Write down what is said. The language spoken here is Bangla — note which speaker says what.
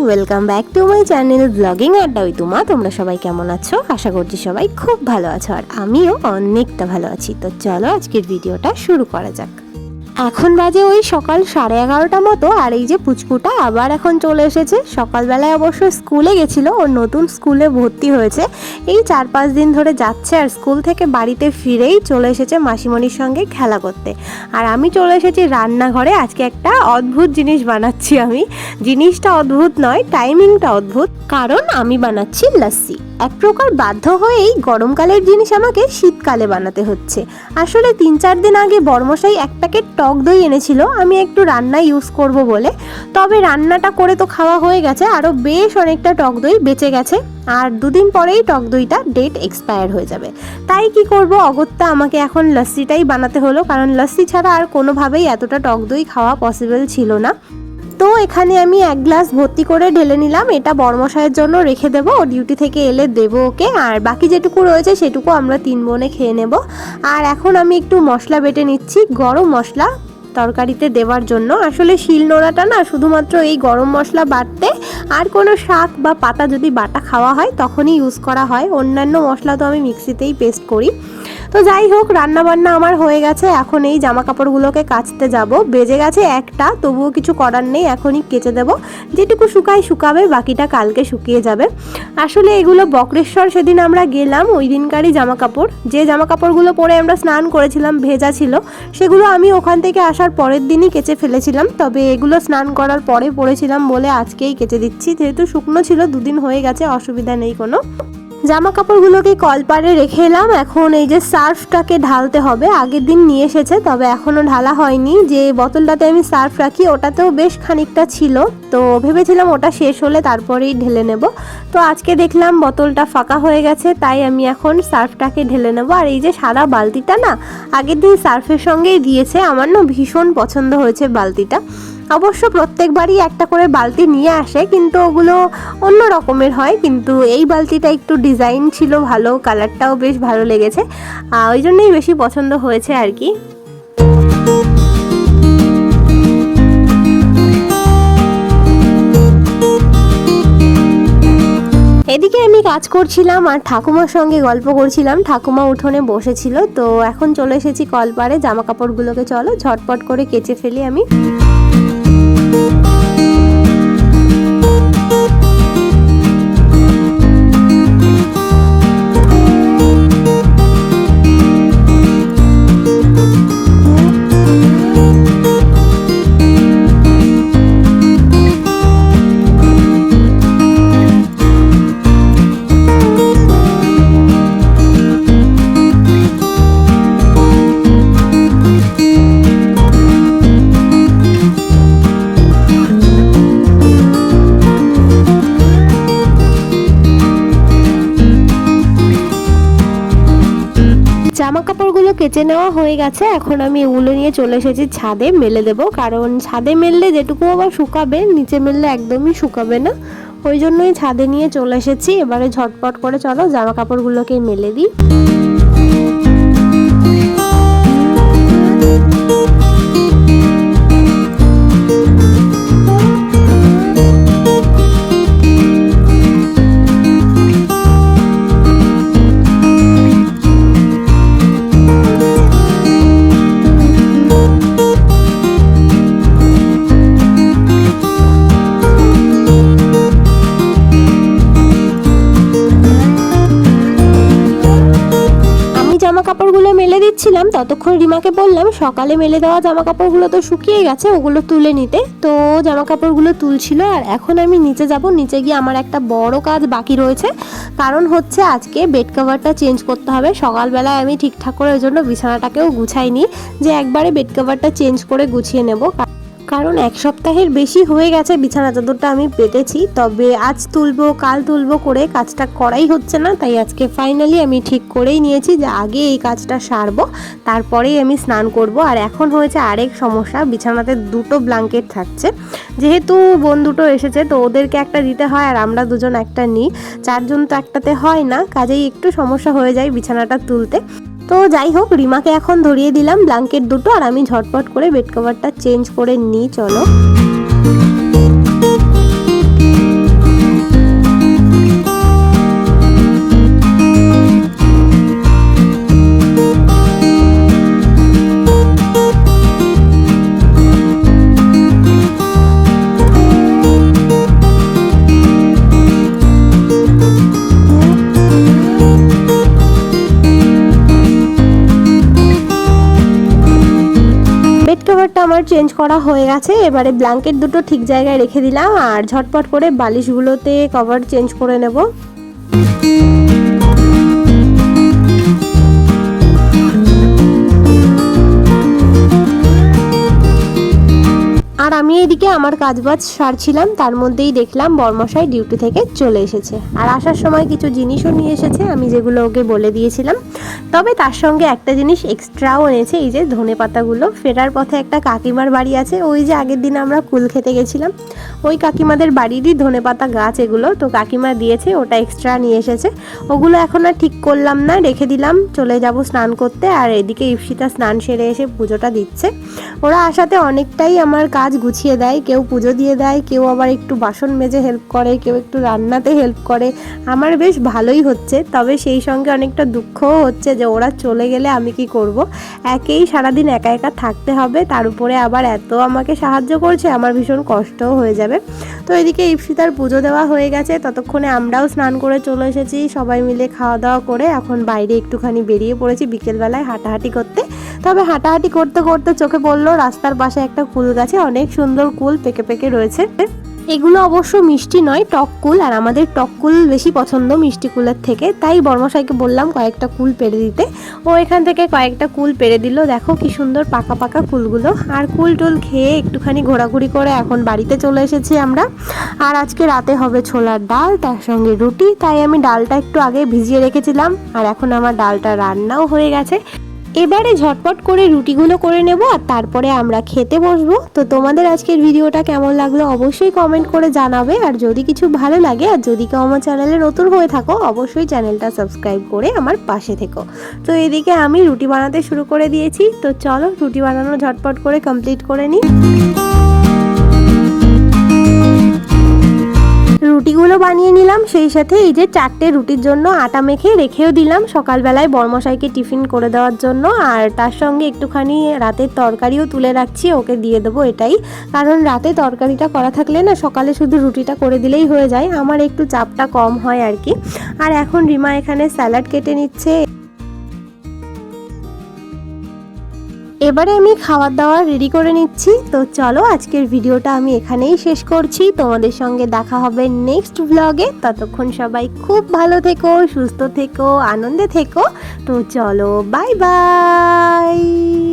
Speaker 1: Welcome back to my channel blogging আড্ডা ওই তোমরা সবাই কেমন আছো? আশা করছি সবাই খুব ভালো আছো, আর আমিও অনেকটা ভালো আছি। তো চলো আজকের ভিডিওটা শুরু করা যাক। এখন বাজে ওই সকাল 11:30 মতো, আর এই যে পুচকুটা আবার এখন চলে এসেছে। সকালবেলায় অবশ্য স্কুলে গেছিল, ওর নতুন স্কুলে ভর্তি হয়েছে, এই 4-5 দিন ধরে যাচ্ছে, আর স্কুল থেকে বাড়িতে ফিরেই চলে এসেছে মাসিমণির সঙ্গে খেলা করতে। আর আমি চলে এসেছি রান্নাঘরে। আজকে একটা অদ্ভুত জিনিস বানাচ্ছি আমি। জিনিসটা অদ্ভুত নয়, টাইমিংটা অদ্ভুত, কারণ আমি বানাচ্ছি লস্যি। এক প্রকার বাধ্য হয়েই গরমকালের জিনিস আমাকে শীতকালে বানাতে হচ্ছে। আসলে 3-4 দিন আগে বড়মশাই এক প্যাকেট টক দই এনেছিল, আমি একটু রান্নায় ইউজ করব বলে। তবে রান্নাটা করে তো খাওয়া হয়ে গেছে, আরও বেশ অনেকটা টক দই বেঁচে গেছে, আর 2 দিন পরেই টক দইটা ডেট এক্সপায়ার হয়ে যাবে। তাই কি করব, অগত্যা আমাকে এখন লস্যিটাই বানাতে হলো, কারণ লস্যি ছাড়া আর কোনোভাবেই এতটা টক দই খাওয়া পসিবল ছিল না। তো এখানে আমি 1 গ্লাস ভর্তি করে ঢেলে নিলাম। এটা বড়মশাইয়ের জন্য রেখে দেবো, ও ডিউটি থেকে এলে দেবো ওকে, আর বাকি যেটুকু রয়েছে সেটুকু আমরা 3 বোনে খেয়ে নেব। আর এখন আমি একটু মশলা বেটে নিচ্ছি, গরম মশলা তরকারিতে দেওয়ার জন্য। আসলে শিলনোড়াটা না শুধুমাত্র এই গরম মশলা বাটতে, আর কোনো শাক বা পাতা যদি বাটা খাওয়া হয় তখনই ইউজ করা হয়। অন্যান্য মশলা তো আমি মিক্সিতেই পেস্ট করি। তো যাই হোক, রান্নাবান্না আমার হয়ে গেছে। এখন এই জামা কাপড়গুলোকে কাচতে যাব। বেজে গেছে 1টা, তবুও কিছু করার নেই, এখনই কেচে দেব। যেটুকু শুকাবে, বাকিটা কালকে শুকিয়ে যাবে। আসলে এগুলো বক্রেশ্বর সেদিন আমরা গেলাম, ওই দিনকারই জামা কাপড়। যে জামা কাপড়গুলো পরে আমরা স্নান করেছিলাম ভেজা ছিল, সেগুলো আমি ওখান থেকে আসার পরের দিনই কেচে ফেলেছিলাম। তবে এগুলো স্নান করার পরে পরেছিলাম বলে আজকেই কেচে দিচ্ছি, যেহেতু শুকনো ছিল, 2 দিন হয়ে গেছে, অসুবিধা নেই কোনো। জামা কাপড়গুলোকে কলপারে রেখে এলাম। এখন এই যে সার্ফটাকে ঢালতে হবে। আগের দিন নিয়ে এসেছে, তবে এখনও ঢালা হয়নি। যে বোতলটাতে আমি সার্ফ রাখি ওটাতেও বেশ খানিকটা ছিল, তো ভেবেছিলাম ওটা শেষ হলে তারপরেই ঢেলে নেব। তো আজকে দেখলাম বোতলটা ফাঁকা হয়ে গেছে, তাই আমি এখন সার্ফটাকে ঢেলে নেব। আর এই যে সাদা বালতিটা না আগের দিন সার্ফের সঙ্গেই দিয়েছে, আমার না ভীষণ পছন্দ হয়েছে বালতিটা। অবশ্য প্রত্যেকবারই একটা করে বালতি নিয়ে আসে, কিন্তু ওগুলো অন্য রকমের হয়, কিন্তু এই বালতিটা একটু ডিজাইন ছিল ভালো, কালারটাও বেশ ভালো লেগেছে, ওই জন্যই বেশি পছন্দ হয়েছে আর কি। এদিকে আমি কাজ করছিলাম আর ঠাকুমার সঙ্গে গল্প করছিলাম। ঠাকুমা উঠোনে বসেছিল। তো এখন চলে এসেছি কলপারে, জামা কাপড়গুলোকে চলো ঝটপট করে কেচে ফেলি আমি। জামা কাপড়গুলো কেচে নেওয়া হয়ে গেছে। এখন আমি এগুলো নিয়ে চলে এসেছি ছাদে মেলে দেবো, কারণ ছাদে মেললে যেটুকু আবার শুকাবে, নিচে মেললে একদমই শুকাবে না। ওই জন্যই ছাদে নিয়ে চলে এসেছি। এবারে ঝটপট করে চলো জামা কাপড়গুলোকে মেলে দিই। জামা কাপড়গুলো মেলে দিচ্ছিলাম, ততক্ষণ রিমাকে বললাম সকালে মেলে দেওয়া জামা কাপড়গুলো তো শুকিয়ে গেছে, ওগুলো তুলে নিতে। তো জামা কাপড়গুলো তুলছিল, আর এখন আমি নিচে যাব। নিচে গিয়ে আমার একটা বড় কাজ বাকি রয়েছে, কারণ হচ্ছে আজকে বেড কভারটা চেঞ্জ করতে হবে। সকালবেলায় আমি ঠিকঠাক করে ওই জন্য বিছানাটাকেও গুছাইনি, যে একবারে বেড কভারটা চেঞ্জ করে গুছিয়ে নেব, কারণ 1 সপ্তাহের বেশি হয়ে গেছে বিছানা চাদরটা আমি পেতেছি। তবে আজ তুলবো কাল তুলবো করে কাজটা করাই হচ্ছে না, তাই আজকে ফাইনালি আমি ঠিক করেই নিয়েছি যে আগে এই কাজটা সারবো, তারপরেই আমি স্নান করব। আর এখন হয়েছে আরেক সমস্যা, বিছানাতে 2টো ব্ল্যাঙ্কেট থাকছে। যেহেতু বোন 2টো এসেছে, তো ওদেরকে একটা দিতে হয়, আর আমরা 2জন একটা নিই। 4 জন তো একটাতে হয় না, কাজেই একটু সমস্যা হয়ে যায় বিছানাটা তুলতে। তো যাই হোক, রিমাকে এখন ধরিয়ে দিলাম ব্ল্যাঙ্কেট 2টো, আর আমি ঝটপট করে বেড কভারটা চেঞ্জ করে নিই। চলো। আমার চেঞ্জ করা হয়ে গেছে। এবারে ব্ল্যাঙ্কেট দুটো ঠিক জায়গায় রেখে দিলাম আর ঝটপট করে বালিশগুলোতে কভার চেঞ্জ করে নেব। আর আমি এদিকে আমার কাজবাজ সারছিলাম, তার মধ্যেই দেখলাম বরমশাই ডিউটি থেকে চলে এসেছে। আর আসার সময় কিছু জিনিসও নিয়ে এসেছে, আমি যেগুলো ওকে বলে দিয়েছিলাম। তবে তার সঙ্গে একটা জিনিস এক্সট্রাও এনেছে, এই যে ধনেপাতাগুলো। ফেরার পথে একটা কাকিমার বাড়ি আছে, ওই যে আগের দিন আমরা কুল খেতে গেছিলাম, ওই কাকিমাদের বাড়িরই ধনেপাতা গাছ এগুলো। তো কাকিমা দিয়েছে, ওটা এক্সট্রা নিয়ে এসেছে। ওগুলো এখন আর ঠিক করলাম না, রেখে দিলাম। চলে যাব স্নান করতে। আর এদিকে ইপসিতা স্নান সেরে এসে পুজোটা দিচ্ছে। ওরা আসাতে অনেকটাই আমার কাজ গুছিয়ে দেয়, কেউ পুজো দিয়ে দেয়, কেউ আবার একটু বাসন মেজে হেল্প করে, কেউ একটু রান্নাতে হেল্প করে। আমার বেশ ভালোই হচ্ছে। তবে সেই সঙ্গে অনেকটা দুঃখও হচ্ছে যে ওরা চলে গেলে আমি কি করব। একেই সারাদিন একা একা থাকতে হবে, তার উপরে আবার এত আমাকে সাহায্য করছে, আমার ভীষণ কষ্টও হয়ে যাবে। তো এদিকে ইপসিতার পুজো দেওয়া হয়ে গেছে, ততক্ষণে আমরাও স্নান করে চলে এসেছি। সবাই মিলে খাওয়া দাওয়া করে এখন বাইরে একটুখানি বেরিয়ে পড়েছি বিকেলবেলায় হাঁটাহাঁটি করতে। তবে হাঁটাহাঁটি করতে করতে চোখে পড়লো রাস্তার পাশে একটা কুল গাছে অনেক সুন্দর কুল পেকে পেকে রয়েছে। এগুলো অবশ্য মিষ্টি নয়, টক কুল। আর আমাদের টক কুল বেশি পছন্দ মিষ্টি কুলের থেকে, তাই বর্মশাইকে বললাম কয়েকটা কুল পেড়ে দিতে। ও এখান থেকে কয়েকটা কুল পেড়ে দিল। দেখো কি সুন্দর পাকা পাকা কুলগুলো। আর কুল টুল খেয়ে একটুখানি ঘোরাঘুরি করে এখন বাড়িতে চলে এসেছি আমরা। আর আজকে রাতে হবে ছোলার ডাল, তার সঙ্গে রুটি। তাই আমি ডালটা একটু আগে ভিজিয়ে রেখেছিলাম, আর এখন আমার ডালটা রান্নাও হয়ে গেছে। এবারে ঝটপট করে রুটিগুলো করে নেব আর তারপরে আমরা খেতে বসবো। তো তোমাদের আজকের ভিডিওটা কেমন লাগলো অবশ্যই কমেন্ট করে জানাবে। আর যদি কিছু ভালো লাগে, আর যদি কেউ আমার চ্যানেলে নতুন হয়ে থাকো, অবশ্যই চ্যানেলটা সাবস্ক্রাইব করে আমার পাশে থেকো। তো এদিকে আমি রুটি বানাতে শুরু করে দিয়েছি। তো চলো রুটি বানানো ঝটপট করে কমপ্লিট করে নিই। রুটিগুলো বানিয়ে নিলাম, সেই সাথে এই যে 4টে রুটির জন্য আটা মেখে রেখেও দিলাম সকালবেলায় বর্মশাইকে টিফিন করে দেওয়ার জন্য। আর তার সঙ্গে একটুখানি রাতের তরকারিও তুলে রাখছি, ওকে দিয়ে দেবো এটাই। কারণ রাতে তরকারিটা করা থাকলে না, সকালে শুধু রুটিটা করে দিলেই হয়ে যায়, আমার একটু চাপটা কম হয় আর কি। আর এখন রিমা এখানে স্যালাড কেটে নিচ্ছে। এবারে আমি খাবার দাবার রেডি করে নিচ্ছি। তো চলো আজকের ভিডিওটা আমি এখানেই শেষ করছি। তোমাদের সঙ্গে দেখা হবে নেক্সট ব্লগে। ততক্ষণ সবাই খুব ভালো থেকো, সুস্থ থেকো, আনন্দে থেকো। তো চলো বাই বাই।